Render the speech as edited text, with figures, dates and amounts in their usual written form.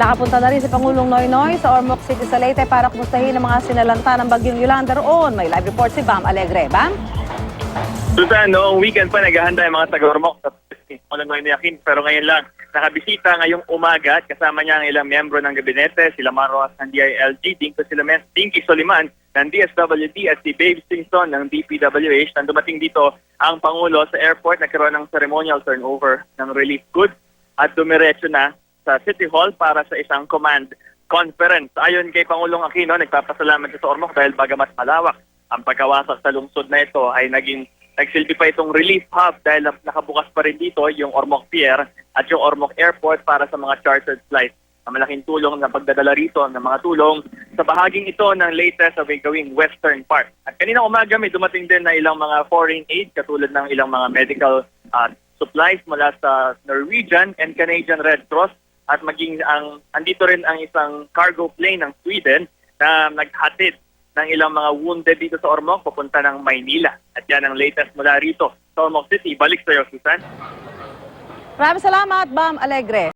Nakapunta na rin si Pangulong Noynoy sa Ormoc City sa Leyte para kumustahin ang mga sinalanta ng bagyong Yolanda roon. May live report si Bam Alegre. Bam? Susan, noong weekend pa naghahanda yung mga taga-Ormoc sa Pangulong Noynoy Aquino, pero ngayon lang nakabisita ngayong umaga at kasama niya ang ilang miyembro ng gabinete, sila Maroas ng DILG, Dinky Soliman ng DSWD at si Babe Stingson ng DPWH. Nang dumating dito ang Pangulo sa airport, nagkaroon ng ceremonial turnover ng relief goods at dumiretso na sa City Hall para sa isang command conference. Ayon kay Pangulong Aquino, nagpapasalamat siya sa Ormoc dahil bagamat malawak ang pagkawasak sa lungsod na ito ay nagsilbi pa itong relief hub dahil nakabukas pa rin dito yung Ormoc Pier at yung Ormoc Airport para sa mga chartered flights. Ang malaking tulong na pagdadala rito ng mga tulong sa bahaging ito ng Leyte sa gawing Western Part. At kanina umaga may dumating din na ilang mga foreign aid katulad ng ilang mga medical supplies mula sa Norwegian and Canadian Red Cross at maging andito rin ang isang cargo plane ng Sweden na naghatid ng ilang mga wounded dito sa Ormoc papunta ng Maynila. At yan ang latest mula rito sa Ormoc City. Balik sa iyo, Susan. Maraming salamat, Bam Alegre.